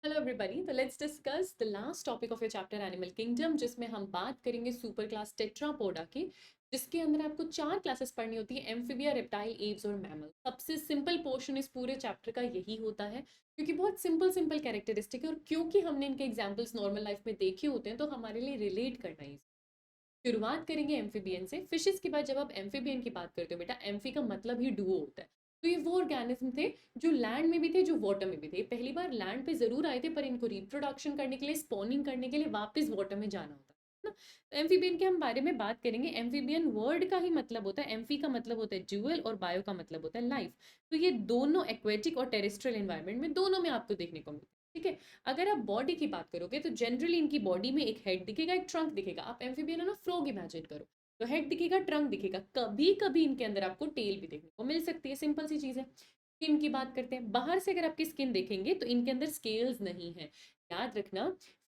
Hello everybody, तो let's discuss the last topic of your chapter animal kingdom, जिसमें हम बात करेंगे सुपर क्लास टेट्रापोडा की, जिसके अंदर आपको चार क्लासेस पढ़नी होती है: एम्फीबिया, रेप्टाइल, एव्स और मैमल। सबसे सिंपल पोर्शन इस पूरे चैप्टर का यही होता है, क्योंकि बहुत सिंपल सिंपल कैरेक्टरिस्टिक है और क्योंकि हमने इनके एग्जाम्पल्स नॉर्मल लाइफ में देखे होते हैं तो हमारे लिए रिलेट करना ही। शुरुआत करेंगे एम्फीबियन से। फिशेस के बाद जब आप एम्फीबियन की बात करते हो बेटा, एम्फी का मतलब ही डुओ होता है। तो ये वो ऑर्गेनिज्म थे जो लैंड में भी थे, जो वाटर में भी थे। पहली बार लैंड पे जरूर आए थे, पर इनको रिप्रोडक्शन करने के लिए, स्पॉनिंग करने के लिए वापस वाटर में जाना होता है ना। तो एम्फीबियन के हम बारे में बात करेंगे। एम्फीबियन वर्ड का ही मतलब होता है, एम्फी का मतलब होता है ड्यूअल और बायो का मतलब होता है लाइफ। तो ये दोनों एक्वेटिक और टेरेस्ट्रियल एनवायरनमेंट में दोनों में आपको देखने को मिलते हैं। ठीक है। अगर आप बॉडी की बात करोगे तो जनरली इनकी बॉडी में एक हेड दिखेगा, एक ट्रंक दिखेगा। आप एम्फीबियन है ना, फ्रॉग इमेजिन करो, तो हेड दिखेगा, ट्रंक दिखेगा, कभी कभी इनके अंदर आपको टेल भी देखने को मिल सकती है। सिंपल सी चीज है। स्किन की बात करते हैं। बाहर से अगर आपकी स्किन देखेंगे तो इनके अंदर स्केल्स नहीं है। याद रखना,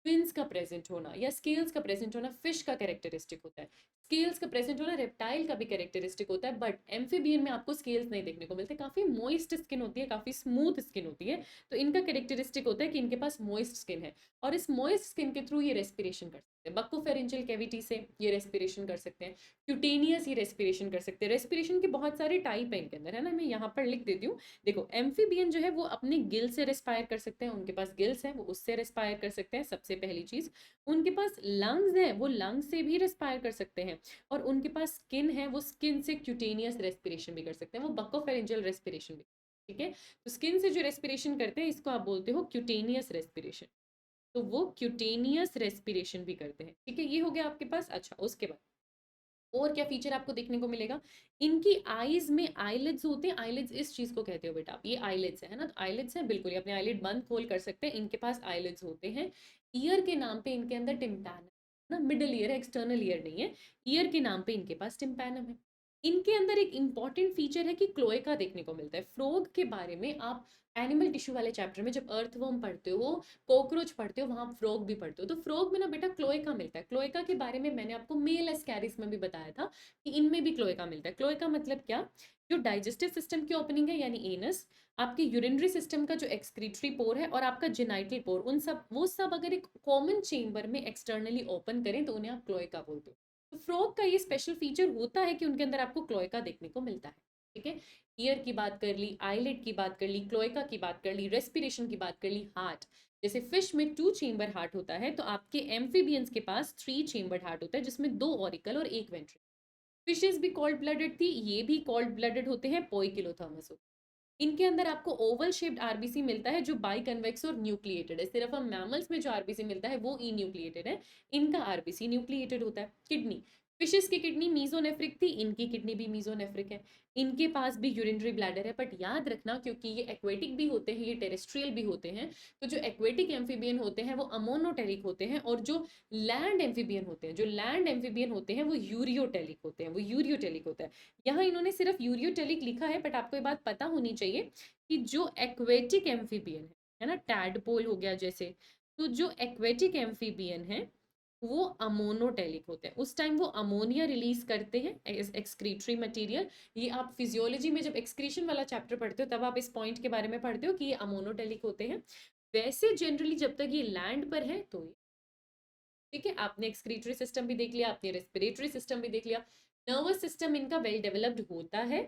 फिन्स का प्रेजेंट होना या स्केल्स का प्रेजेंट होना फिश का कैरेक्टरिस्टिक होता है। स्केल्स का प्रेजेंट होना रेप्टाइल का भी कैरेक्टरिस्टिक होता है, बट एम्फीबियन में आपको स्केल्स नहीं देखने को मिलते। काफी मॉइस्ट स्किन होती है, काफी स्मूथ स्किन होती है। तो इनका कैरेक्टरिस्टिक होता है कि इनके पास मॉइस्ट स्किन है, और इस मॉइस्ट स्किन के थ्रू ये रेस्पिरेशन कर सकते हैं। बक्कोफेरेंशियल कैविटी से ये रेस्पिरेशन कर सकते हैं। क्यूटेनियस ये रेस्पिरेशन कर सकते हैं। रेस्पिरेशन के बहुत सारे टाइप है इनके अंदर, है ना। मैं यहाँ पर लिख देती हूँ। देखो, एम्फीबियन जो है वो अपने गिल से रेस्पायर कर सकते हैं, उनके पास गिल्स हैं, वो उससे रेस्पायर कर सकते हैं। सबसे पहली चीज, उनके पास लंग्स है, वो लंग्स से भी रेस्पायर कर सकते हैं। और उनके पास स्किन है, वो स्किन से क्यूटेनियस रेस्पिरेशन भी कर सकते हैं, वो बक्कोफेरेंशियल रेस्पिरेशन भी। ठीक है। तो स्किन से जो रेस्पिरेशन करते हैं इसको आप बोलते हो क्यूटेनियस रेस्पिरेशन। तो वो क्यूटेनियस रेस्पिरेशन भी करते हैं। ठीक है, ये हो गया आपके पास। अच्छा, उसके बाद और क्या फीचर आपको देखने को मिलेगा? इनकी आईज में आईलिड्स होते हैं। आईलिड्स इस चीज को कहते हो बेटा आप, ये आईलिड्स है ना। तो आईलिड्स है, बिल्कुल, ये अपने आईलिड बंद खोल कर सकते हैं, इनके पास आईलिड्स होते हैं। ईयर के नाम पे इनके अंदर टिम्पैनम ना, मिडल ईयर है, एक्सटर्नल ईयर नहीं है। ईयर के नाम पे इनके पास टिम्पैनम है। इनके अंदर एक इंपॉर्टेंट फीचर है कि क्लोएका देखने को मिलता है। फ्रॉग के बारे में आप एनिमल टिश्यू वाले चैप्टर में जब अर्थवर्म पढ़ते हो, कॉकरोच पढ़ते हो, वहां फ्रॉग भी पढ़ते हो। तो फ्रॉग में ना बेटा क्लोएका मिलता है। क्लोएका के बारे में मैंने आपको मेल एस्कैरिस में भी बताया था कि इनमें भी क्लोएका मिलता है। क्लोएका मतलब क्या? जो डाइजेस्टिव सिस्टम की ओपनिंग है यानी एनस, आपके यूरिनरी सिस्टम का जो एक्सक्रीटरी पोर है और आपका जेनाइटल पोर, उन सब वो सब अगर एक कॉमन चेंबर में एक्सटर्नली ओपन करें तो उन्हें आप क्लोएका बोलते हो। तो फ्रॉग का ये स्पेशल फीचर होता है कि उनके अंदर आपको क्लोएका देखने को मिलता है। ठीक है। ईयर की बात कर ली, आईलिड की बात कर ली, क्लोएका की बात कर ली, रेस्पिरेशन की बात कर ली, हार्ट। जैसे फिश में 2 चेम्बर हार्ट होता है, तो आपके एम्फीबियंस के पास 3 चेम्बर हार्ट होता है, जिसमें 2 ऑरिकल और एक वेंट्रिकल। फिशेस भी कॉल्ड ब्लडेड थी, ये भी कॉल्ड ब्लडेड होते हैं, पोइकिलोथर्मस होते हैं। इनके अंदर आपको ओवल शेप्ड आरबीसी मिलता है, जो बाई कन्वेक्स और न्यूक्लिएटेड है। सिर्फ हम मैमल्स में जो आरबीसी मिलता है वो ई न्यूक्लिएटेड है, इनका आरबीसी न्यूक्लिएटेड होता है। किडनी, फिशेस की किडनी मीजोनेफ्रिक थी, इनकी किडनी भी मीजोनेफ्रिक है। इनके पास भी यूरिनरी ब्लैडर है, बट याद रखना, क्योंकि ये एक्वेटिक भी होते हैं, ये टेरेस्ट्रियल भी होते हैं, तो जो एक्वेटिक एम्फीबियन होते हैं वो अमोनोटेरिक होते हैं, और जो लैंड एम्फीबियन होते हैं, जो लैंड एम्फीबियन होते हैं वो यूरियोटेलिक होते हैं, वो यूरियोटेलिक होता है। यहाँ इन्होंने सिर्फ यूरियोटेलिक लिखा है, बट आपको ये बात पता होनी चाहिए कि जो एक्वेटिक एम्फीबियन है ना, टैडपोल हो गया जैसे, तो जो एक्वेटिक एम्फीबियन है वो अमोनोटेलिक होते हैं। उस टाइम वो अमोनिया रिलीज करते हैं एज एक्सक्रीटरी मटेरियल। ये आप फिजियोलॉजी में जब एक्सक्रीशन वाला चैप्टर पढ़ते हो तब आप इस पॉइंट के बारे में पढ़ते हो कि ये अमोनोटेलिक होते हैं। वैसे जनरली जब तक ये लैंड पर है तो ठीक है, आपने एक्सक्रीटरी सिस्टम भी देख लिया, आपने रेस्पिरेटरी सिस्टम भी देख लिया। नर्वस सिस्टम इनका वेल डेवलप्ड होता है।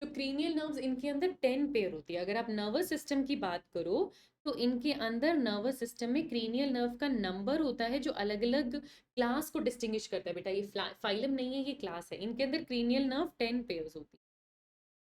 तो क्रीनियल नर्व्स इनके अंदर 10 पेयर होती है। अगर आप नर्वस सिस्टम की बात करो तो इनके अंदर नर्वस सिस्टम में क्रीनियल नर्व का नंबर होता है, जो अलग अलग क्लास को डिस्टिंग्विश करता है। बेटा ये फाइलम नहीं है, ये क्लास है। इनके अंदर क्रीनियल नर्व 10 पेयर्स होती है,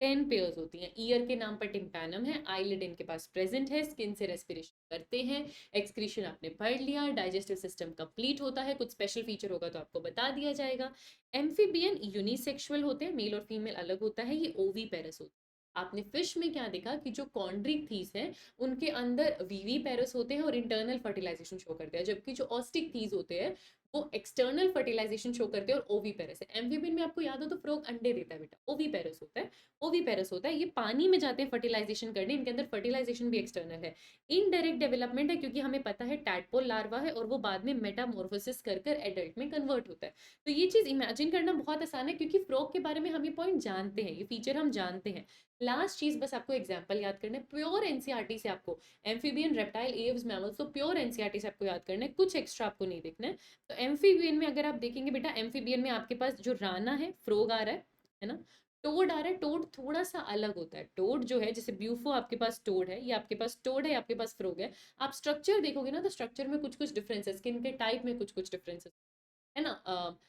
10 पेयर्स होती हैं। ईयर के नाम पर टिम्पैनम है, आईलिड इनके पास प्रेजेंट है, स्किन से रेस्पिरेशन करते हैं। एक्सक्रीशन आपने पढ़ लिया, डाइजेस्टिव सिस्टम कंप्लीट होता है। कुछ स्पेशल फीचर होगा तो आपको बता दिया जाएगा। एम्फीबियन यूनिसेक्सुअल होते हैं, मेल और फीमेल अलग होता है, ये ओवी पेरस होते हैं। आपने फिश में क्या देखा कि जो कॉन्ड्रिक थीस है उनके अंदर वीवी पेरस होते हैं और इंटरनल फर्टिलाइजेशन शो करते हैं, जबकि जो ऑस्टिक थीस होते हैं वो एक्सटर्नल फर्टिलाइजेशन शो करते हैं और ओवीपेरस है। एम्फीबियन में आपको याद हो तो फ्रॉग अंडे देता है बेटा, ओवीपेरस होता है, ओवीपेरस होता है। ये पानी में जाते हैं फर्टिलाइजेशन करने, इनके अंदर फर्टिलाइजेशन भी एक्सटर्नल है। इनडायरेक्ट डेवलपमेंट है क्योंकि हमें पता है टैडपोल लार्वा है और वो बाद में मेटामॉर्फोसिस कर कर एडल्ट में कन्वर्ट होता है। तो ये चीज इमेजिन करना बहुत आसान है क्योंकि फ्रॉग के बारे में हम ये पॉइंट जानते हैं, ये फीचर हम जानते हैं। लास्ट चीज बस आपको एग्जाम्पल याद करना है, प्योर एनसीईआरटी से आपको एम्फीबियन, रेप्टाइल, एव्स, मैमल्स, तो प्योर एनसीईआरटी से आपको याद करना है, कुछ एक्स्ट्रा आपको नहीं देखना है। तो एम्फीबियन में अगर आप देखेंगे बेटा, एम्फीबियन में आपके पास जो राना है, फ्रोग आ रहा है ना, टोड आ रहा है। टोड थोड़ा सा अलग होता है। टोड जो है, जैसे ब्यूफो आपके पास टोड है, ये आपके पास टोड है, आपके पास फ्रोग है। आप स्ट्रक्चर देखोगे ना तो स्ट्रक्चर में कुछ कुछ डिफरेंसेस, स्किन के टाइप में कुछ कुछ डिफरेंसेस है ना,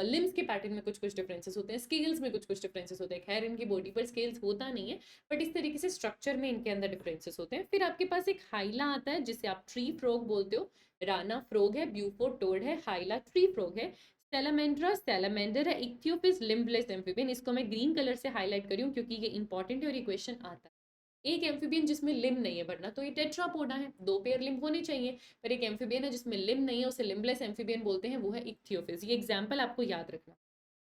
लिम्स के पैटर्न में कुछ कुछ डिफरेंसेस होते हैं, स्केल्स में कुछ कुछ डिफरेंसेस होते हैं। खैर इनकी बॉडी पर स्केल्स होता नहीं है, बट इस तरीके से स्ट्रक्चर में इनके अंदर डिफरेंसेस होते हैं। फिर आपके पास एक हाइला आता है जिसे आप ट्री फ्रॉग बोलते हो। राना फ्रॉग है, ब्यूफो टोड है, हाइला ट्री फ्रॉग है, सैलामेंड्रा सैलामेंडर है, इक्थियोपिस लिम्बलेस एम्फीबियन। इसको मैं ग्रीन कलर से हाईलाइट करी हूँ क्योंकि ये इंपॉर्टेंट है और ये क्वेश्चन आता है। एक एम्फीबियन जिसमें लिम नहीं है, वरना तो ये टेट्रापोडा है, दो पेयर लिम होने चाहिए। पर एक एम्फीबियन है जिसमें लिम नहीं है, उसे लिम्बलेस एम्फीबियन बोलते हैं, वो है इक्थियोफिस। ये एग्जाम्पल आपको याद रखना।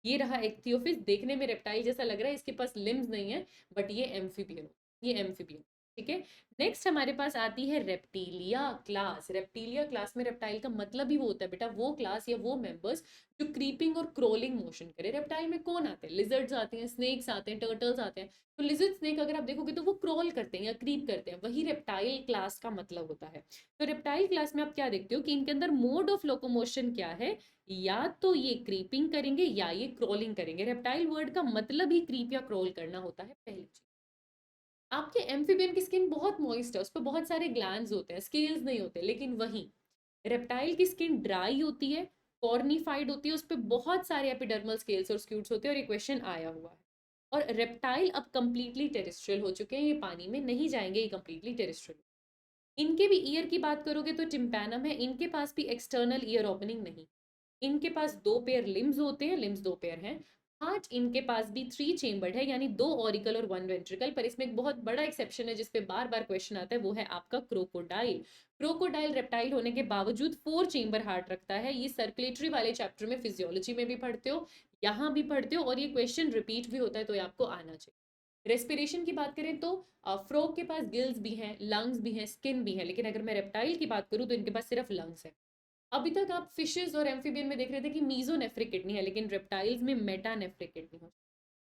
ये रहा इक्थियोफिस, देखने में रेप्टाइल जैसा लग रहा है, इसके पास लिम्स नहीं है, बट ये एम्फीबियन, ये एम्फीबियन। ठीक है। नेक्स्ट हमारे पास आती है रेप्टीलिया क्लास। रेप्टीलिया क्लास में रेप्टाइल का मतलब ही वो होता है बेटा, वो क्लास या वो मेंबर्स जो क्रीपिंग और क्रोलिंग मोशन करे। रेप्टाइल में कौन आते हैं? लिजर्ड्स आते हैं, स्नेक्स आते हैं, टर्टल्स आते हैं। तो लिजर्ड स्नेक अगर आप देखोगे तो वो क्रॉल करते हैं या क्रीप करते हैं, वही रेप्टाइल क्लास का मतलब होता है। तो रेप्टाइल क्लास में आप क्या देखते हो कि इनके अंदर मोड ऑफ लोकोमोशन क्या है, या तो ये क्रीपिंग करेंगे या ये क्रॉलिंग करेंगे। रेप्टाइल वर्ड का मतलब ही क्रीप या क्रॉल करना होता है, पहली चीज। आपके एम्फीबियन की स्किन बहुत मॉइस्ट है, उस पर बहुत सारे ग्लैंड्स होते हैं, स्केल्स नहीं होते। लेकिन वहीं रेप्टाइल की स्किन ड्राई होती है, कॉर्निफाइड होती है, उस पर बहुत सारे एपिडर्मल स्केल्स और स्क्यूट्स होते हैं, और ये क्वेश्चन आया हुआ है। और रेप्टाइल अब कंप्लीटली टेरेस्ट्रियल हो चुके हैं, ये पानी में नहीं जाएंगे, ये कंप्लीटली टेरेस्ट्रियल। इनके भी ईयर की बात करोगे तो टिम्पैनम है, इनके पास भी एक्सटर्नल ईयर ओपनिंग नहीं। इनके पास दो पेयर लिम्स होते हैं, लिम्स दो पेयर हैं। हार्ट इनके पास भी थ्री चेम्बर्ड है, यानी दो ऑरिकल और वन वेंट्रिकल। पर इसमें एक बहुत बड़ा एक्सेप्शन है जिसपे बार बार क्वेश्चन आता है, वो है आपका क्रोकोडाइल। क्रोकोडाइल रेप्टाइल होने के बावजूद फोर चेम्बर हार्ट रखता है। ये सर्कुलेटरी वाले चैप्टर में, फिजियोलॉजी में भी पढ़ते हो, यहाँ भी पढ़ते हो, और ये क्वेश्चन रिपीट भी होता है, तो ये आपको आना चाहिए। रेस्पिरेशन की बात करें तो फ्रॉग के पास गिल्स भी हैं, लंग्स भी हैं, स्किन भी है। लेकिन अगर मैं रेप्टाइल की बात करूं तो इनके पास सिर्फ लंग्स है। अभी तक आप फिशेस और एम्फीबियन में देख रहे थे कि मीजोनेफ्रिक किडनी है, लेकिन रेप्टाइल्स में मेटानेफ्रिक किडनी हो।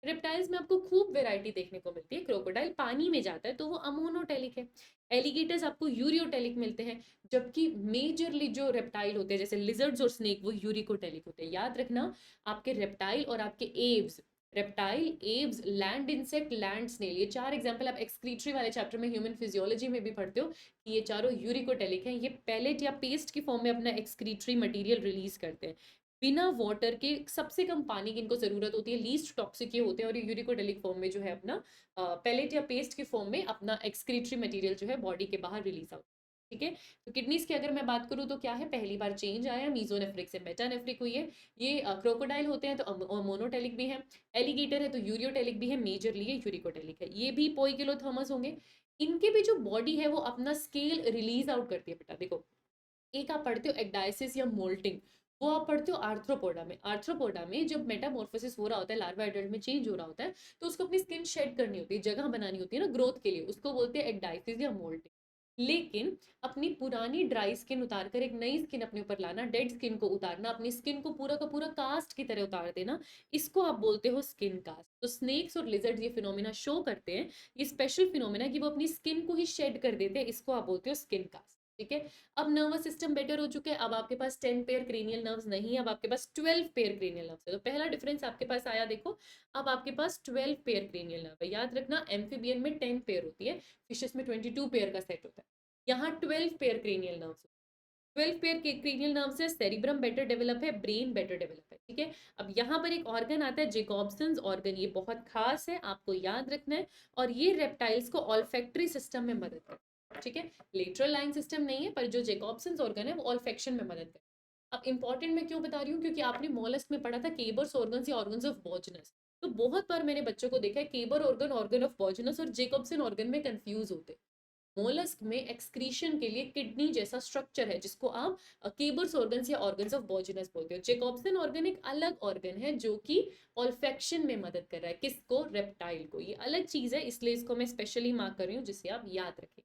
रेप्टाइल्स में आपको खूब वैरायटी देखने को मिलती है। क्रोकोडाइल पानी में जाता है तो वो अमोनोटेलिक है। एलिगेटर्स आपको यूरियोटेलिक मिलते हैं, जबकि मेजरली जो रेप्टाइल होते हैं जैसे लिजर्ड्स और स्नेक, वो यूरिकोटेलिक होते हैं। याद रखना, आपके रेप्टाइल और आपके aves, reptile, aves, land insect, land snail, ये चार एग्जांपल आप एक्सक्रीटरी वाले चैप्टर में ह्यूमन फिजियोलॉजी में भी पढ़ते हो कि ये चारों यूरिकोटेलिक हैं। ये पैलेट या पेस्ट की फॉर्म में अपना एक्सक्रीटरी मटेरियल रिलीज करते हैं। बिना वाटर के सबसे कम पानी की इनको जरूरत होती है, लीस्ट टॉक्सिक ये होते हैं, और ये यूरिकोडेलिक फॉर्म में जो है अपना पेलेट या पेस्ट के फॉर्म में अपना एक्सक्रीटरी मटेरियल जो है बॉडी के बाहर रिलीज आउट। ठीक है। तो किडनीज की अगर मैं बात करूं तो क्या है, पहली बार चेंज आया, मीजोनेफ्रिक से मेटानेफ्रिक हुई है। ये क्रोकोडाइल होते हैं तो मोनोटेलिक भी है, एलिगेटर है तो यूरियोटेलिक भी है, मेजरली ये यूरिकोटेलिक है। ये भी पोइकिलोथर्मस होंगे। इनके भी जो बॉडी है वो अपना स्केल रिलीज आउट करती है बेटा। देखो, एक आप पढ़ते हो एक्डाइसिस या मोल्टिंग, वो आप पढ़ते हो आर्थ्रोपोडा में। आर्थ्रोपोडा में जब मेटामॉर्फोसिस हो रहा होता है, लार्वा एडल्ट में चेंज हो रहा होता है, तो उसको अपनी स्किन शेड करनी होती है, जगह बनानी होती है ना ग्रोथ के लिए, उसको बोलते हैं एक्डाइसिस या मोल्टिंग। लेकिन अपनी पुरानी ड्राई स्किन उतार कर एक नई स्किन अपने ऊपर लाना, डेड स्किन को उतारना, अपनी स्किन को पूरा का पूरा कास्ट की तरह उतार देना, इसको आप बोलते हो स्किन कास्ट। तो स्नेक्स और लिजर्ड्स ये फिनोमिना शो करते हैं, ये स्पेशल फिनोमिना कि वो अपनी स्किन को ही शेड कर देते हैं, इसको आप बोलते हो स्किन कास्ट। ठीक है। अब नर्वस सिस्टम बेटर हो चुके हैं, अब आपके पास 10 पेयर क्रेनियल नर्व्स नहीं है, अब आपके पास 12 पेयर क्रेनियल नर्व्स है। तो पहला डिफरेंस आपके पास आया, देखो, अब आपके पास 12 पेयर क्रेनियल नर्व है। याद रखना, एम्फीबियन में 10 पेयर होती है, फिशेस में 22 पेयर का सेट होता है, यहाँ 12 पेयर क्रेनियल नर्व्स। 12 पेयर के क्रेनियल नर्व से सेरिब्रम बेटर डेवलप है, ब्रेन बेटर डेवलप है। ठीक है। अब यहाँ पर एक ऑर्गन आता है, जेकॉब्सन्स ऑर्गन, ये बहुत खास है, आपको याद रखना है। और ये रेप्टाइल्स को ऑल्फैक्टरी सिस्टम में मदद करता है। ठीक है। लेटरल लाइन सिस्टम नहीं है, पर जो जेकॉब्सन्स ऑर्गन है वो ऑल्फेक्शन में मदद करता है। अब इंपॉर्टेंट मैं क्यों बता रही हूँ, क्योंकि आपने मोलस्क में पढ़ा था केबर्स ऑर्गन्स या ऑर्गन्स ऑफ बॉर्जनस। तो बहुत बार मैंने बच्चों को देखा है केबर ऑर्गन, ऑर्गन ऑफ बॉर्जनस और जेकॉब्सन ऑर्गन में कंफ्यूज होते हैं। मोलस्क में एक्सक्रीशन के लिए किडनी जैसा स्ट्रक्चर है जिसको आप केबर्स ऑर्गन्स या ऑर्गन्स ऑफ बॉर्जिनस बोलते हो। जैकोब्सन ऑर्गन एक अलग ऑर्गन है जो कि ऑल्फेक्शन में मदद कर रहा है, किसको? रेप्टाइल को। ये अलग चीज है, इसलिए इसको मैं स्पेशली मार्क कर रही हूँ जिसे आप याद रखें।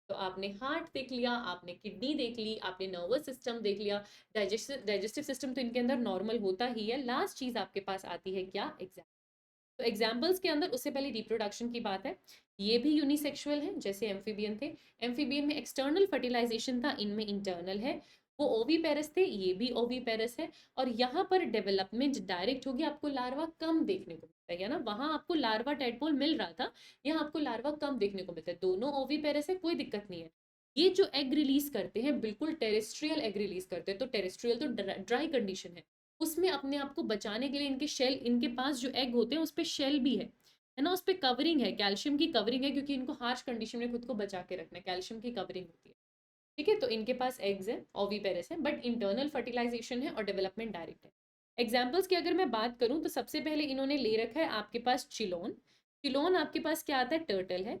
तो आपने हार्ट देख लिया, आपने किडनी देख ली, आपने नर्वस सिस्टम देख लिया, डाइजेस्टिव सिस्टम तो इनके अंदर नॉर्मल होता ही है। लास्ट चीज आपके पास आती है क्या? एग्जाम। तो एग्जाम्पल्स के अंदर उससे पहले रिप्रोडक्शन की बात है। ये भी यूनिसेक्सुअल है जैसे एम्फीबियन थे। एम्फीबियन में एक्सटर्नल फर्टिलाइजेशन था, इनमें इंटरनल है। वो ओवीपेरस थे, ये भी ओवीपेरस है। और यहाँ पर डेवलपमेंट डायरेक्ट होगी, आपको लार्वा कम देखने को मिलता है ना। वहां आपको लार्वा टेडपोल मिल रहा था, यहाँ आपको लार्वा कम देखने को मिलता है। दोनों ओवीपेरस है, कोई दिक्कत नहीं है। ये जो एग रिलीज करते हैं बिल्कुल टेरेस्ट्रियल एग रिलीज करते हैं। तो टेरेस्ट्रियल तो ड्राई कंडीशन है, उसमें अपने आप को बचाने के लिए इनके शेल, इनके पास जो एग होते हैं उस पर शेल भी है ना, उस पर कवरिंग है, कैल्शियम की कवरिंग है, क्योंकि इनको हार्श कंडीशन में खुद को बचा के रखना है, कैल्शियम की कवरिंग होती है। ठीक है, तो इनके पास एग्स है, ओवीपेरस है, बट इंटरनल फर्टिलाइजेशन है और डेवलपमेंट डायरेक्ट है। एग्जाम्पल्स की अगर मैं बात करूं तो सबसे पहले इन्होंने ले रखा है आपके पास चिलोन। चिलोन आपके पास क्या आता है? टर्टल है।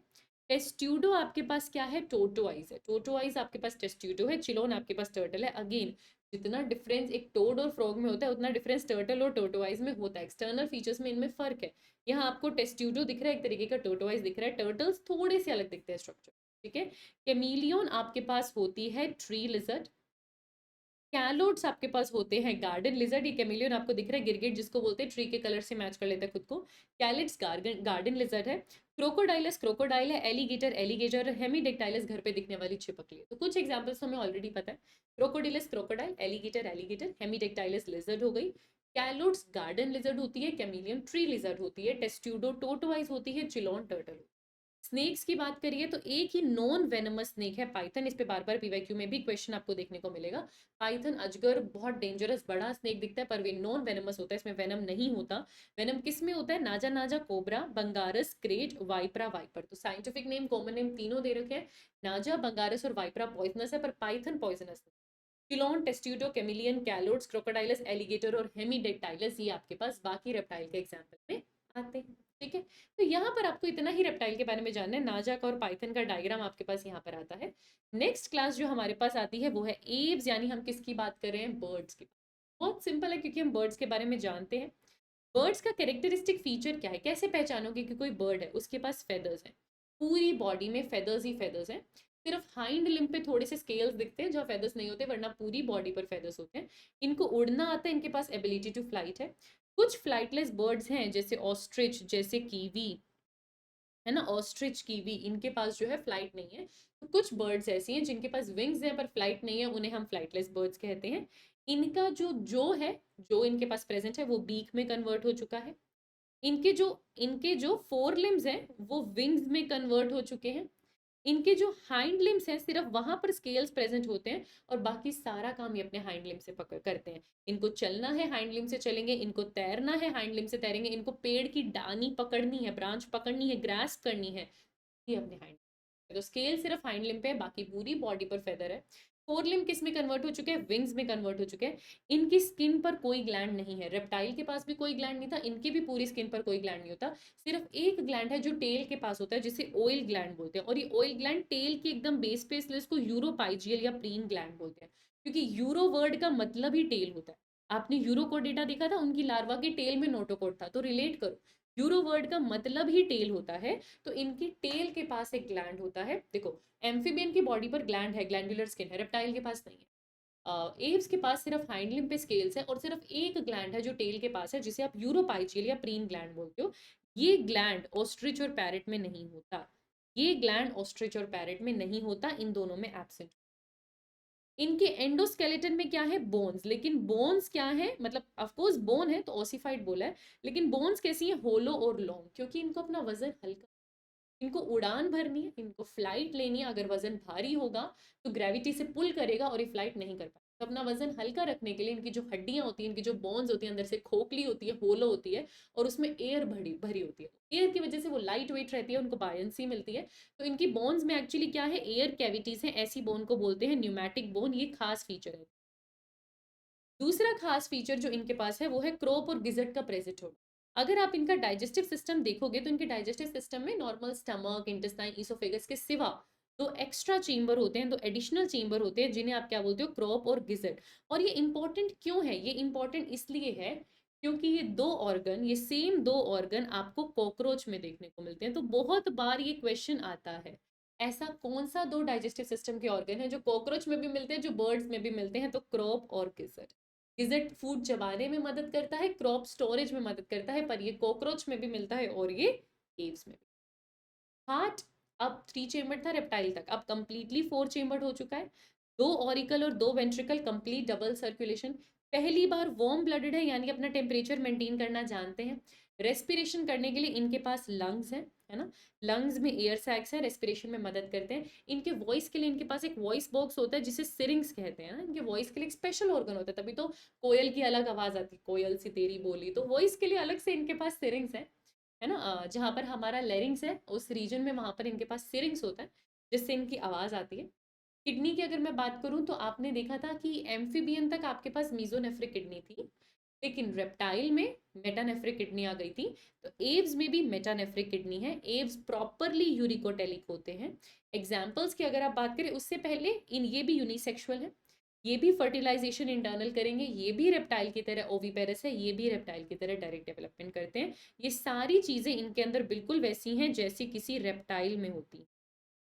टेस्ट्यूडो आपके पास क्या है? टोटोआइज है। टोटोआइज आपके पास टेस्ट्यूडो है, चिलोन आपके पास टर्टल है। अगेन जितना डिफरेंस एक टोड और फ्रॉग में होता है उतना डिफरेंस टर्टल और टोटोआइज में होता है। एक्सटर्नल फीचर्स में इनमें फर्क है। यहाँ आपको टेस्ट्यूडो दिख रहा है एक तरीके का, टोटोआइज दिख रहा है, टर्टल्स थोड़े से अलग दिखते हैं स्ट्रक्चर। ठीक है। कैमिलियन आपके पास होती है ट्री लिजर्ड। कैलोड्स आपके पास होते हैं गार्डन लिजर्ड। ये कैमिलियन आपको दिख रहा है गिरगिट जिसको बोलते हैं, ट्री के कलर से मैच कर लेता है खुद को। कैलिड्स गार्डन लिजर्ड है। क्रोकोडाइलस क्रोकोडाइल है। Alligator alligator. हेमीडेक्टाइलस घर पे दिखने वाली छिपकली है। तो कुछ एग्जांपल्स हमें ऑलरेडी पता है। Crocodylus crocodile, alligator alligator, Hemidactylus lizard हो गई। कैलोड्स गार्डन लिजर्ड होती है, कैमिलियन ट्री लिजर्ड होती है, टेस्ट्यूडो टोटोवाइज होती है, चिलोन टर्टल। स्नेक्स की बात करिए तो एक ही नॉन वेनमस स्नेक है पाइथन। इस पे बार बार पीवाईक्यू में भी क्वेश्चन आपको देखने को मिलेगा। पाइथन अजगर बहुत डेंजरस बड़ा स्नेक दिखता है, पर वे नॉन वेनमस होता है, इसमें वेनम नहीं होता। वेनम किस में होता है? नाजा नाजा कोबरा, बंगारस, क्रेट, वाइपरा वाइपर। तो साइंटिफिक नेम कॉमन नेम तीनों दे रखे हैं। नाजा, बंगारस और वाइपरा पॉइजनस है, पर पाइथन पॉइजनस नहीं। चिलोन, टेस्ट्यूटो, कैमिलियन, कैलोड्स, क्रोकोडाइलस, एलिगेटर और हेमीडेक्टाइलस ये आपके पास बाकी रेप्टाइल के एग्जाम्पल में आते हैं। ठीक है, तो यहाँ पर आपको इतना ही रेप्टाइल के बारे में जानना है। नाजाक और पाइथन का डायग्राम आपके पास यहाँ पर आता है। नेक्स्ट क्लास जो हमारे पास आती है वो है एव्स, यानी हम किसकी बात कर रहे हैं? बर्ड्स की। बहुत सिंपल है क्योंकि हम बर्ड्स के बारे में जानते हैं। बर्ड्स का कैरेक्टरिस्टिक फीचर क्या है? कैसे पहचानोगे कि कोई बर्ड है? उसके पास फेदर्स हैं, पूरी बॉडी में फेदर्स ही फेदर्स हैं। सिर्फ हाइंड लिम्ब पे थोड़े से स्केल्स दिखते हैं जहाँ फेदर्स नहीं होते, वरना पूरी बॉडी पर फेदर्स होते हैं। इनको उड़ना आता है, इनके पास एबिलिटी टू फ्लाइट है। कुछ फ्लाइटलेस बर्ड्स हैं जैसे ऑस्ट्रिच, जैसे कीवी, है ना, ऑस्ट्रिच कीवी, इनके पास जो है फ्लाइट नहीं है। तो कुछ बर्ड्स ऐसी हैं जिनके पास विंग्स हैं पर फ्लाइट नहीं है, उन्हें हम फ्लाइटलेस बर्ड्स कहते हैं। इनका जो है, जो इनके पास प्रेजेंट है वो बीक में कन्वर्ट हो चुका है। इनके जो फोर लिम्स हैं वो विंग्स में कन्वर्ट हो चुके हैं। इनके जो हाइंड लिम्स हैं सिर्फ वहां पर स्केल्स प्रेजेंट होते हैं, और बाकी सारा काम ये अपने हाइंड लिम्स से पकड़ करते हैं। इनको चलना है हाइंड लिम्स से चलेंगे, इनको तैरना है हाइंड लिम्स से तैरेंगे, इनको पेड़ की डानी पकड़नी है, ब्रांच पकड़नी है, ग्रास्प करनी है, ये अपने हाइंड। तो स्केल सिर्फ हाइंड लिम्ब पे है, बाकी पूरी बॉडी पर फेदर है। फोर लिम्ब किस में कन्वर्ट हो चुके हैं? विंग्स में कन्वर्ट हो चुके हैं। इनकी स्किन पर कोई ग्लैंड नहीं है, रेप्टाइल के पास भी कोई ग्लैंड नहीं था, इनकी भी पूरी स्किन पर कोई ग्लैंड नहीं होता। सिर्फ एक ग्लैंड है जो टेल के पास होता है, जिसे ऑयल ग्लैंड बोलते हैं, और ये ऑयल ग्लैंड टेल की एकदम बेस पे, इसलिए इसको यूरोपाइजियल या प्रीन ग्लैंड बोलते हैं, क्योंकि यूरो वर्ड का मतलब ही टेल होता है। आपने यूरोकोडेटा देखा था, उनकी लार्वा के टेल में नोटोकोड था, तो रिलेट करो, यूरो वर्ड का मतलब ही टेल होता है। तो इनकी टेल के पास एक ग्लैंड होता है। देखो, एम्फीबियन की बॉडी पर ग्लैंड है, ग्लैंडुलर स्किन है, रेप्टाइल के पास नहीं है। एव्स के पास सिर्फ हाइंड लिम्ब पे स्केल्स है, और सिर्फ एक ग्लैंड है जो टेल के पास है, जिसे आप यूरोपाइचियल या प्रीन ग्लैंड बोलते हो। ये ग्लैंड ऑस्ट्रिच और पैरेट में नहीं होता, ये ग्लैंड ऑस्ट्रिच और पैरेट में नहीं होता, इन दोनों में एब्सेंट। इनके एंडोस्केलेटन में क्या है? बोन्स। लेकिन बोन्स क्या है, मतलब ऑफ कोर्स बोन है तो ओसिफाइड बोला है, लेकिन बोन्स कैसी है? होलो और लॉन्ग, क्योंकि इनको अपना वजन हल्का, इनको उड़ान भरनी है, इनको फ्लाइट लेनी है। अगर वजन भारी होगा तो ग्रेविटी से पुल करेगा और ये फ्लाइट नहीं कर पाएगा। तो अपना वजन हल्का रखने के लिए इनकी जो हड्डियां होती हैं, इनकी जो बोन्स होती है, अंदर से खोखली होती है, होलो होती है, और उसमें एयर भरी भरी होती है। एयर की वजह से वो लाइट वेट रहती है, उनको बायंसी मिलती है। तो इनकी बोन्स में एक्चुअली क्या है? एयर कैविटीज है, ऐसी बोन को बोलते हैं न्यूमैटिक बोन। ये खास फीचर है। दूसरा खास फीचर जो इनके पास है वो है क्रोप और गिजट का प्रेजेंट होना। अगर आप इनका डाइजेस्टिव सिस्टम देखोगे तो इनके डाइजेस्टिव सिस्टम में नॉर्मल स्टमक, इंटेस्टाइन, इसोफेगस के सिवा दो एक्स्ट्रा चेम्बर होते हैं, दो एडिशनल चेम्बर होते हैं, जिन्हें आप क्या बोलते हो, क्रोप और गिजट। और ये इंपॉर्टेंट क्यों है? ये इंपॉर्टेंट इसलिए है क्योंकि ये दो ऑर्गन, ये सेम दो ऑर्गन आपको कॉकरोच में देखने को मिलते हैं। तो बहुत बार ये क्वेश्चन आता है, ऐसा कौन सा दो डाइजेस्टिव सिस्टम के ऑर्गन है जो कॉकरोच में भी मिलते हैं, जो बर्ड्स में भी मिलते हैं? तो क्रॉप और गिजट। गिजट फूड चबाने में मदद करता है, क्रॉप स्टोरेज में मदद करता है, पर ये कॉकरोच में भी मिलता है और ये एव्स में भी। हार्ट अब 3 चेम्बर था रेप्टाइल तक, अब कंप्लीटली 4 चेम्बर्ड हो चुका है। 2 ऑरिकल और 2 वेंट्रिकल, कंप्लीट डबल सर्कुलेशन। पहली बार वार्म ब्लडेड है, यानी अपना टेम्परेचर मेंटेन करना जानते हैं। रेस्पिरेशन करने के लिए इनके पास लंग्स है ना, लंग्स में एयर सैक्स है, रेस्पिरेशन में मदद करते हैं। इनके वॉइस के लिए इनके पास एक वॉइस बॉक्स होता है जिसे सिरिंग्स कहते हैं ना, इनके वॉइस के लिए एक स्पेशल ऑर्गन होता है, तभी तो कोयल की अलग आवाज आती है, कोयल सी तेरी बोली, तो वॉइस के लिए अलग से इनके पास सिरिंग्स है ना। जहाँ पर हमारा लेरिंग्स है उस रीजन में, वहां पर इनके पास सिरिंग्स होता है जिससे इनकी आवाज आती है। किडनी की अगर मैं बात करूं तो आपने देखा था कि एम्फीबियन तक आपके पास मीजोनेफ्रिक किडनी थी, लेकिन रेप्टाइल में मेटानेफ्रिक किडनी आ गई थी। तो एव्स में भी मेटानेफ्रिक किडनी है। एव्स प्रॉपरली यूरिकोटेलिक होते हैं। एग्जाम्पल्स की अगर आप बात करें उससे पहले, इन ये भी यूनिसेक्सुअल है, ये भी फर्टिलाइजेशन इंटरनल करेंगे, ये भी रेप्टाइल की तरह ओविपेरस है, ये भी रेप्टाइल की तरह डायरेक्ट डेवलपमेंट करते हैं। ये सारी चीजें इनके अंदर बिल्कुल वैसी हैं जैसी किसी रेप्टाइल में होती हैं,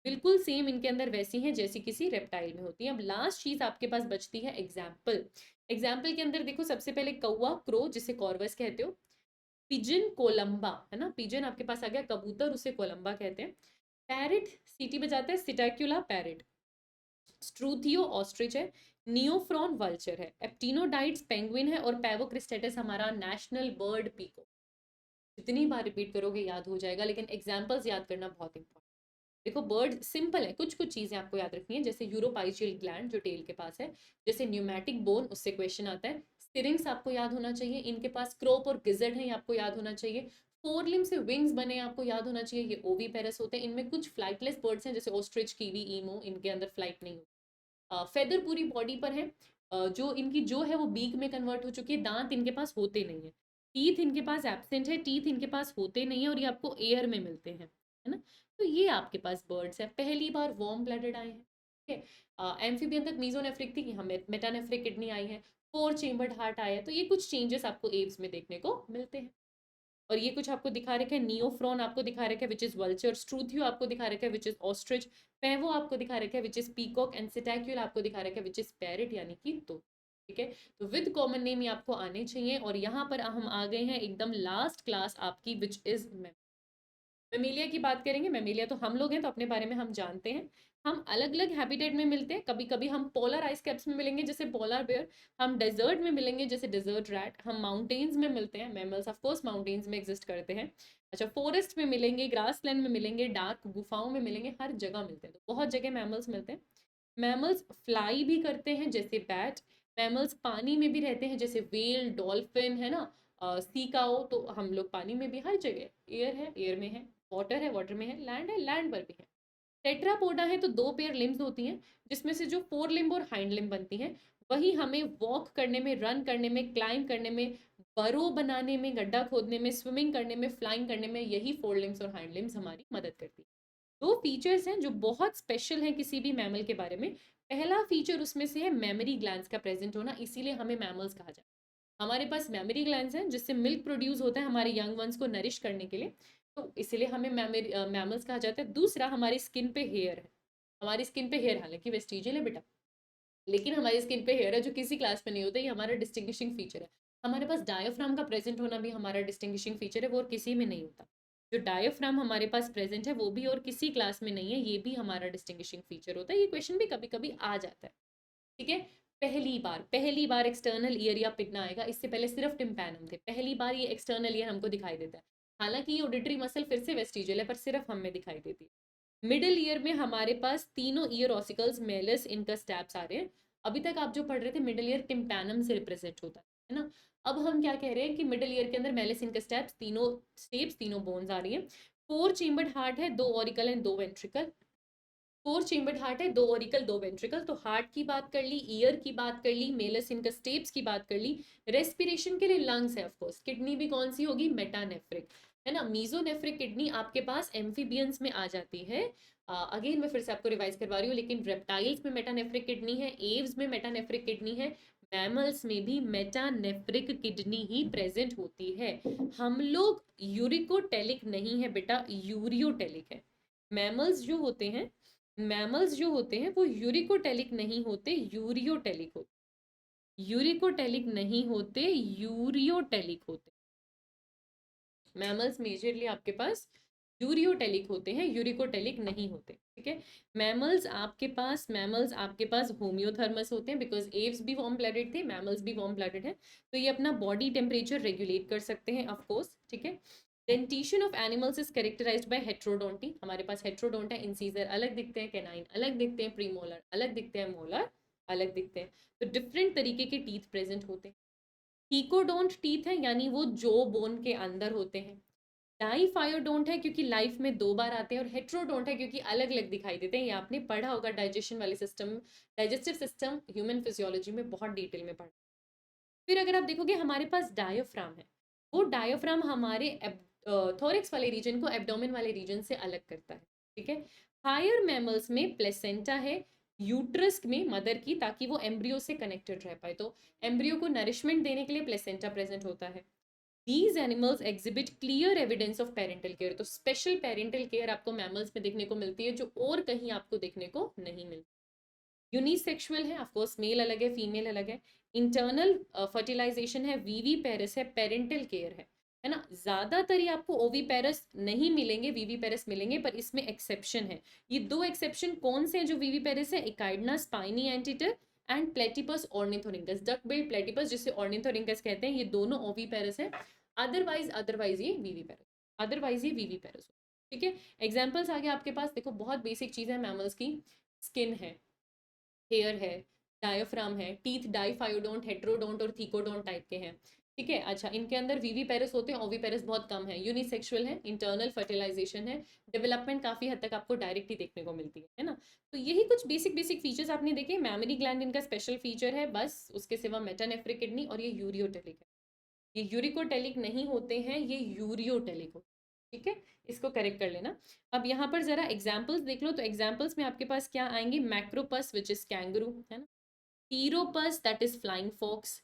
बिल्कुल सेम इनके अंदर वैसी हैं जैसी किसी रेप्टाइल में होती है। अब लास्ट चीज आपके पास बचती है एग्जाम्पल। एग्जाम्पल के अंदर देखो, सबसे पहले कौवा, क्रो जिसे कॉर्वस कहते हो, पिजन कोलंबा है ना, पिजन आपके पास आ गया, कबूतर उसे कोलंबा कहते हैं। पैरेट सीटी बजाता है, सिटाक्यूला पैरेट। स्ट्रूथियो ऑस्ट्रिच है। नियोफ्रॉन वल्चर है। एप्टिनोडाइट्स पेंगुइन है। और पैवोक्रिस्टेटस हमारा नेशनल बर्ड पीको। जितनी बार रिपीट करोगे याद हो जाएगा, लेकिन एग्जाम्पल्स याद करना बहुत इंपॉर्टेंट। देखो बर्ड सिंपल है, कुछ कुछ चीजें आपको याद रखनी है, जैसे यूरोपाइशियल ग्लैंड जो टेल के पास है, जैसे न्यूमैटिक बोन, उससे क्वेश्चन आता है। स्टिरिंग्स आपको याद होना चाहिए, इनके पास क्रोप और गिजर्ड है, आपको याद होना चाहिए। फोर लिम्ब से विंग्स बने, आपको याद होना चाहिए, ये ओवी पेरस होते हैं। इनमें कुछ फ्लाइटलेस बर्ड्स हैं जैसे ऑस्ट्रिच, कीवी, ईमो, इनके अंदर फ्लाइट नहीं होती। फेदर पूरी बॉडी पर है, जो इनकी जो है वो बीक में कन्वर्ट हो चुकी है। दांत इनके पास होते नहीं है। टीथ इनके पास एब्सेंट है, टीथ इनके पास होते नहीं है, और ये आपको एयर में मिलते हैं, है ना। तो ये आपके पास बर्ड्स है, पहली बार वार्म ब्लडेड आए हैं, ठीक है। एम्फीबियन तक मीजोनेफ्रिक थी, यहाँ मेटानेफ्रिक किडनी आई है, 4 चेम्बर्ड हार्ट आया है। तो ये कुछ चेंजेस आपको एव्स में देखने को मिलते हैं। और ये कुछ आपको दिखा रखा है, नियोफ्रॉन आपको दिखा रखा है विच इज वल्चर, स्ट्रूथियो आपको दिखा रखा है विच इज ऑस्ट्रिच, पेवो आपको दिखा रखा है विच इज पीकॉक, एंड सिटैक्यूल आपको दिखा रखा है विच इज पैरेट, यानी कि तो ठीक है। तो विद कॉमन नेम ये आपको आने चाहिए। और यहाँ पर हम आ गए हैं एकदम लास्ट क्लास आपकी, विच इज मेमेलिया की बात करेंगे। मेमेलिया तो हम लोग हैं, तो अपने बारे में हम जानते हैं। हम अलग अलग हैबिटेट में मिलते हैं, कभी कभी हम पोलर आइस कैप्स में मिलेंगे जैसे पोलर बेयर, हम डेजर्ट में मिलेंगे जैसे डेजर्ट रैट, हम माउंटेन्स में मिलते हैं, मैमल्स ऑफ कोर्स माउंटेन्स में एग्जिस्ट करते हैं। अच्छा, फॉरेस्ट में मिलेंगे, ग्रास लैंड में मिलेंगे, डार्क गुफाओं में मिलेंगे, हर जगह मिलते हैं। तो बहुत जगह मैमल्स मिलते हैं। मैमल्स फ्लाई भी करते हैं जैसे बैट। मैमल्स पानी में भी रहते हैं जैसे वेल, डॉल्फिन, है ना, सी काओ। तो हम लोग पानी में भी, हर जगह एयर है, एयर में है, वाटर है, वाटर में है, लैंड पर भी है। टेट्रापोडा है तो 2 पेयर लिम्स होती हैं, जिसमें से जो 4 लिम्ब और हाइंड लिम्ब बनती हैं, वही हमें वॉक करने में, रन करने में, क्लाइंब करने में, बरो बनाने में, गड्ढा खोदने में, स्विमिंग करने में, फ्लाइंग करने में, यही 4 लिम्स और हाइंड लिम्स हमारी मदद करती है। 2 फीचर्स हैं जो बहुत स्पेशल हैं किसी भी मैमल के बारे में। पहला फीचर उसमें से है मेमोरी ग्लैंड्स का प्रेजेंट होना, इसीलिए हमें मैमल्स कहा जाता है। हमारे पास मेमोरी ग्लैंड्स हैं जिससे मिल्क प्रोड्यूस होता है हमारे यंग वंस को नरिश करने के लिए, तो इसीलिए हमें मैमल्स कहा जाता है। दूसरा, हमारी स्किन पे हेयर है। हमारी स्किन पे हेयर हालांकि वेस्टिजियल है बेटा, लेकिन हमारी स्किन पे हेयर है जो किसी क्लास में नहीं होता, ये हमारा डिस्टिंग्विशिंग फीचर है। हमारे पास डायफ्राम का प्रेजेंट होना भी हमारा डिस्टिंग्विशिंग फीचर है, वो और किसी में नहीं होता। जो डायफ्राम हमारे पास प्रेजेंट है वो भी और किसी क्लास में नहीं है, ये भी हमारा डिस्टिंग्विशिंग फीचर होता है। ये क्वेश्चन भी कभी कभी आ जाता है, ठीक है। पहली बार एक्सटर्नल ईयर या पिटना आएगा, इससे पहले सिर्फ टिम्पैनम थे, पहली बार ये एक्सटर्नल ईयर हमको दिखाई देता है। हालांकि ये ऑडिटरी मसल फिर से वेस्टिजियल है, पर सिर्फ हमें दिखाई देती है। मिडिल ईयर में हमारे पास तीनों ईयर ऑसिकल्स, मेलस, इनका स्टैप्स आ रहे हैं। अभी तक आप जो पढ़ रहे थे मिडिल ईयर टिम्पैनम से रिप्रेजेंट होता है ना। अब हम क्या कह रहे हैं कि मिडिल ईयर के अंदर मेलस, इनका स्टेप्स, तीनों स्टेप्स, तीनों बोन्स आ रही है। 4 चेम्बर्ड हार्ट है, 2 auricle and 2 ventricle. 4 chambered heart है, 2 ऑरिकल 2 वेंट्रिकल। तो हार्ट की बात कर ली, ईयर की बात कर ली, मेलस, इनका स्टेप्स की बात कर ली। रेस्पिरेशन के लिए लंग्स है ऑफ कोर्स। किडनी भी कौन सी होगी? मेटानेफ्रिक। है ना। मीजोनेफ्रिक किडनी आपके पास एम्फीबियंस में आ जाती है। अगेन मैं फिर से आपको रिवाइज करवा रही हूँ, लेकिन रेप्टाइल्स में मेटानेफ्रिक किडनी है, एव्स में मेटानेफ्रिक किडनी है, मैमल्स में भी मेटानेफ्रिक किडनी ही प्रेजेंट होती है। हम लोग यूरिकोटेलिक नहीं है बेटा, यूरियोटेलिक है। मैमल्स जो होते हैं, मैमल्स जो होते हैं वो यूरिकोटेलिक नहीं होते, यूरियोटेलिक होते। यूरिकोटेलिक नहीं होते, यूरियोटेलिक होते। मैमल्स मेजरली आपके पास यूरियोटेलिक होते हैं, यूरिकोटेलिक नहीं होते, ठीक है। मैमल्स आपके पास होम्योथर्मस होते हैं, बिकॉज एव्स भी वार्म ब्लडेड थे, मैमल्स भी वार्म ब्लडेड है, तो ये अपना बॉडी टेम्परेचर रेगुलेट कर सकते हैं, ऑफ कोर्स, ठीक है। Dentition of animals is characterised by heterodonty. हमारे पास हेट्रोडोंट है, इंसीजर अलग दिखते हैं, कैनाइन अलग दिखते हैं, प्रीमोलर अलग दिखते हैं, मोलर अलग दिखते हैं, तो डिफरेंट तरीके के टीथ प्रेजेंट होते हैं। हीकोडोंट टीथ है, यानी वो जो बोन के अंदर होते हैं। डाइफायोडोंट है क्योंकि लाइफ में 2 बार आते हैं, और हेट्रोडोंट है क्योंकि अलग अलग दिखाई देते हैं। ये आपने पढ़ा होगा डाइजेशन वाले system, digestive system human physiology में बहुत डिटेल में पढ़ा। फिर अगर आप देखोगे हमारे पास डायफ्राम है, वो डायफ्राम हमारे थोरिक्स वाले रीजन को एब्डोमेन वाले रीजन से अलग करता है, ठीक है। हायर मैमल्स में प्लेसेंटा है यूट्रस में मदर की, ताकि वो एम्ब्रियो से कनेक्टेड रह पाए, तो एम्ब्रियो को नरिशमेंट देने के लिए प्लेसेंटा प्रेजेंट होता है। These animals exhibit clear evidence of parental care, तो स्पेशल पेरेंटल केयर आपको मैमल्स में देखने को मिलती है, जो और कहीं आपको देखने को नहीं मिलती। यूनिसेक्सुअल है, ऑफकोर्स मेल अलग है, फीमेल अलग है। इंटरनल फर्टिलाइजेशन है, वीवी पेरस है, पेरेंटल केयर है ना। ज्यादातर ही आपको ओवी पेरस नहीं मिलेंगे, वीवी पेरस मिलेंगे, पर इसमें एक्सेप्शन है। ये 2 एक्सेप्शन कौन से हैं जो वीवी पेरस है? Echidna spiny anteater and platypus ornithorhynchus, duck billed platypus जिसे ऑर्निथोरिंकस कहते हैं, ये दोनों ओवी पेरस है। अदरवाइज ये वीवी पेरस, अदरवाइज ये वीवी पेरस, ठीक है। एग्जाम्पल्स आगे आपके पास देखो, बहुत बेसिक चीज़ है मैमल्स की। स्किन है, हेयर है, डायफ्राम है, टीथ डाइफायोडोंट, हेट्रोडोंट और थीकोडोंट टाइप के हैं, ठीक है। अच्छा, इनके अंदर वीवी पेरस होते हैं, ओवी पेरस बहुत कम है। यूनिसेक्सुअल है, इंटरनल फर्टिलाइजेशन है, डेवलपमेंट काफ़ी हद तक आपको डायरेक्ट ही देखने को मिलती है ना। तो यही कुछ बेसिक बेसिक फीचर्स आपने देखे। मैमरी ग्लैंड इनका स्पेशल फीचर है बस, उसके सिवा मेटानेफ्रिक किडनी, और ये यूरियोटेलिक है। ये यूरिकोटेलिक नहीं होते हैं, ये यूरियोटेलिक होते हैं, ठीक है। इसको करेक्ट कर लेना। अब यहाँ पर जरा एग्जाम्पल्स देख लो, तो एग्जाम्पल्स में आपके पास क्या आएंगे? मैक्रोपस विच इज कैंगरू, है ना। Pteropus that is flying fox,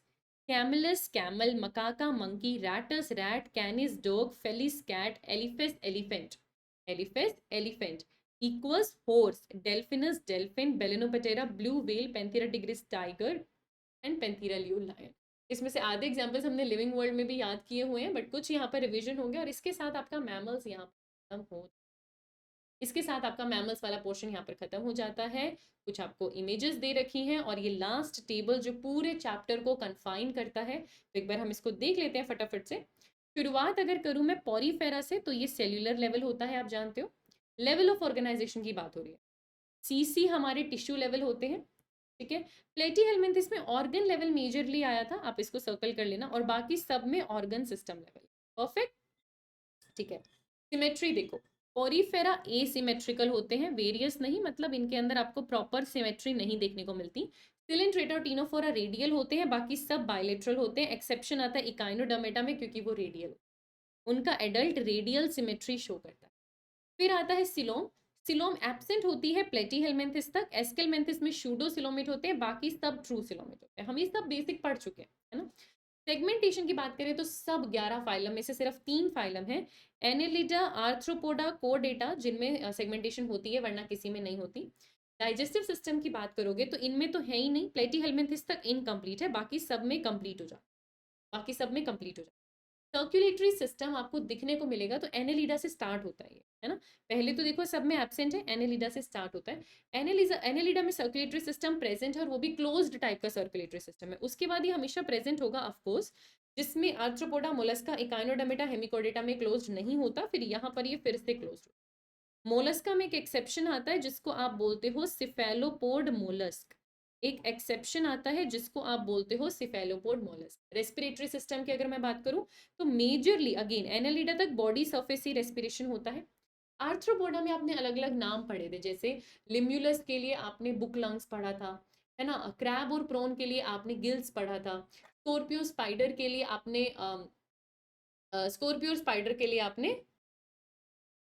camelus camel, macaca monkey, rattus rat, canis dog, felis cat, elephas elephant, elephas elephant, equus horse, delphinus dolphin, balaenoptera blue whale, panthera tigris tiger and panthera leo lion. इसमें से आधे examples हमने living world में भी याद किए हुए हैं, बट कुछ यहाँ पर रिविजन हो गया, और इसके साथ आपका मैमल्स यहाँ पर खत्म हो, इसके साथ आपका मैमल्स वाला पोर्शन यहाँ पर खत्म हो जाता है। कुछ आपको इमेजेस दे रखी हैं, और ये लास्ट टेबल जो पूरे चैप्टर को कन्फाइन करता है, तो एक बार हम इसको देख लेते हैं फटाफट से। शुरुआत अगर करूँ मैं पॉरीफेरा से, तो ये सेल्यूलर लेवल होता है, आप जानते हो। लेवल ऑफ ऑर्गेनाइजेशन की बात हो रही है। सीसी हमारे टिश्यू लेवल होते हैं, ठीक है। प्लेटी हेलमिंथिस में ऑर्गन लेवल मेजरली आया था, आप इसको सर्कल कर लेना, और बाकी सब में ऑर्गन सिस्टम लेवल। परफेक्ट, ठीक है। सिमेट्री देखो, पोरीफेरा एसिमेट्रिकल होते हैं, वेरियस नहीं, मतलब इनके अंदर आपको प्रॉपर सिमेट्री नहीं देखने को मिलती। सिलेंट्रेटा और टीनोफोरा रेडियल होते हैं, बाकी सब बायलेटरल होते हैं। एक्सेप्शन आता है इकाइनोडर्मेटा में, क्योंकि वो रेडियल, उनका एडल्ट रेडियल सिमेट्री शो करता है। फिर आता है सिलोम, सिलोम एब्सेंट होती है प्लेटीहेलमिंथिस तक, एस्केलमेंथिस में शूडो सिलोमेट होते हैं, बाकी सब ट्रू सिलोमेट होते हैं। हम ये सब बेसिक पढ़ चुके हैं, है ना। सेगमेंटेशन की बात करें तो सब 11 फाइलम में से सिर्फ 3 फाइलम है, एनेलिडा, आर्थ्रोपोडा, कोडेटा, जिनमें सेगमेंटेशन होती है, वरना किसी में नहीं होती। डाइजेस्टिव सिस्टम की बात करोगे तो इनमें तो है ही नहीं, प्लेटीहेलमिंथिस तक इनकम्प्लीट है, बाकी सब में कंप्लीट हो जाए, बाकी सब में कंप्लीट हो जाए। सर्कुलेटरी सिस्टम आपको दिखने को मिलेगा, तो एनेलिडा से स्टार्ट होता है ये, है ना। पहले तो देखो सब में एब्सेंट है, एनेलिडा से स्टार्ट होता है। एनेलिडा में सर्कुलेटरी सिस्टम प्रेजेंट है, और वो भी क्लोज्ड टाइप का सर्कुलेटरी सिस्टम है। उसके बाद ये हमेशा प्रेजेंट होगा ऑफ कोर्स, जिसमें आर्थ्रोपोडा, मोलस्का, इकाइनोडर्मेटा, हेमिकोडेटा में क्लोज्ड नहीं होता, फिर यहाँ पर ये फिर से क्लोज्ड। मोलस्का में एक एक्सेप्शन आता है जिसको आप बोलते हो सिफेलोपोड मोलस्क, एक एक्सेप्शन आता है जिसको आप बोलते हो सिफेलोपोड मोलस्क। रेस्पिरेटरी सिस्टम की अगर मैं बात करूं तो मेजरली अगेन एनालिडा तक बॉडी सरफेस ही रेस्पिरेशन होता है। आर्थ्रोपोडा में आपने अलग अलग नाम पढ़े थे, जैसे लिम्यूलस के लिए आपने बुक लंग्स पढ़ा था, है ना। क्रैब और प्रोन के लिए आपने गिल्स पढ़ा था। स्कॉर्पियो स्पाइडर के लिए आपने स्कॉर्पियो स्पाइडर के लिए आपने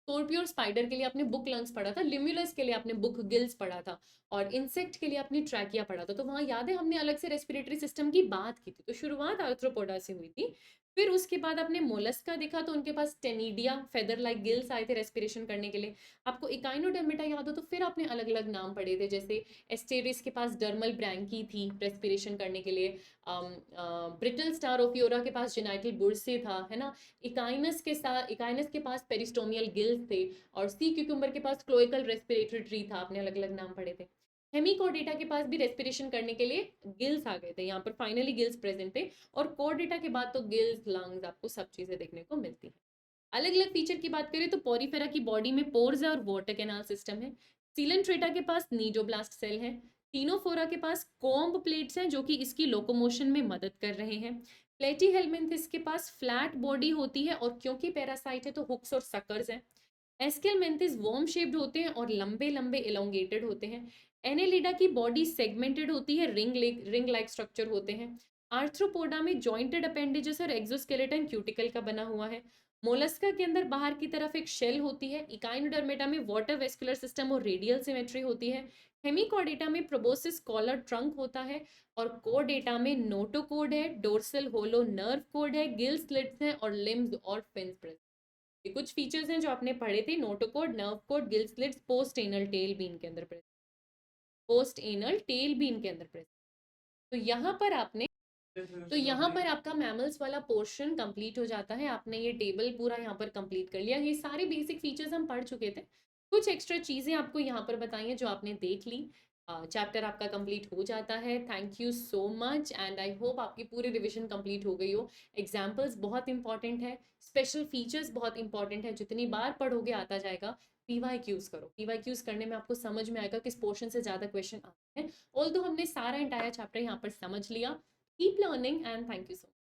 स्कॉर्पियो और स्पाइडर के लिए आपने बुक लंग्स पढ़ा था, लिम्युलस के लिए आपने बुक गिल्स पढ़ा था, और इंसेक्ट के लिए आपने ट्रैकिया पढ़ा था। तो वहां याद है हमने अलग से रेस्पिरेटरी सिस्टम की बात की थी। तो शुरुआत आर्थ्रोपोडा से हुई थी। फिर उसके बाद आपने मोलस्का देखा तो उनके पास टेनिडिया फेदर लाइक गिल्स आए थे रेस्पिरेशन करने के लिए। आपको इकाइनोडर्मेटा याद हो तो फिर आपने अलग अलग नाम पढ़े थे, जैसे एस्टेरिस के पास डर्मल ब्रैंकी थी रेस्पिरेशन करने के लिए, ब्रिटल स्टारोफियोरा के पास जेनाइटल बुर्से था, है ना। इकाइनस के पास पेरिस्टोमियल गिल्स थे, और सी क्यूकुम्बर के पास क्लोइकल रेस्पिरेटरी ट्री था। आपने अलग अलग नाम पढ़े थे। हेमिकोडेटा के पास भी रेस्पिरेशन करने के लिए गिल्स आ गए थे, यहाँ पर फाइनली गिल्स प्रेजेंट थे। और कोर्डेटा के बाद तो गिल्स लंग्स आपको सब चीजें देखने को मिलती हैं। अलग अलग फीचर की बात करें तो पोरीफेरा की बॉडी में पोर्स है और वाटर कैनाल सिस्टम है। सीलेंट्रेटा के पास नीडोब्लास्ट सेल है। टीनोफोरा के पास कॉम्ब प्लेट्स हैं जो कि इसकी लोकोमोशन में मदद कर रहे हैं। प्लेटी हेलमिंथिस के पास फ्लैट बॉडी होती है, और क्योंकि पैरासाइट है तो हुक्स और सकर्स हैं। एस्केलमेंथिस वर्म शेप्ड होते हैं और लंबे लंबे इलोंगेटेड होते हैं। एनेलिडा की बॉडी सेगमेंटेड होती है, रिंग लाइक स्ट्रक्चर होते हैं। आर्थ्रोपोडा में जॉइंटेड अपेंडेजेस और एक्सोस्केलेटन क्यूटिकल का बना हुआ है। मोलस्का के अंदर बाहर की तरफ एक शेल होती है। इकाइनोडर्मेटा में वाटर वेस्कुलर सिस्टम और रेडियल सिमेट्री होती है। हेमिकॉर्डेटा में प्रोबोसिस कॉलर ट्रंक होता है। और कोर्डेटा में नोटोकोड है, डोर्सल होलो नर्व कोड है, गिल स्लिट्स हैं, और लिम्स और फिन्स प्रेजेंट। ये कुछ फीचर्स हैं जो आपने पढ़े थे, notochord, nerve cord, gill slits, post anal tail been के अंदर present, post anal tail been के अंदर प्रेजेंट। तो यहाँ पर आपने तो यहाँ पर आपका मैमल्स वाला पोर्शन कंप्लीट हो जाता है। आपने ये टेबल पूरा यहाँ पर कंप्लीट कर लिया। ये सारे बेसिक फीचर्स हम पढ़ चुके थे। कुछ एक्स्ट्रा चीज़ें आपको यहाँ पर बताई हैं जो आपने देख ली। चैप्टर आपका कंप्लीट हो जाता है। Thank you so much, and I hope आपकी पूरी रिविजन कंप्लीट हो गई हो। एग्जाम्पल्स बहुत इंपॉर्टेंट है, स्पेशल फीचर्स बहुत इंपॉर्टेंट है। जितनी बार पढ़ोगे आता जाएगा। पीवाईक्यूज करो, पीवाईक्यूज करने में आपको समझ में आएगा किस पोर्शन से ज़्यादा क्वेश्चन आते हैं। ऑल्दो हमने सारा एंटायर चैप्टर यहाँ पर समझ लिया। Keep learning, and thank you so much.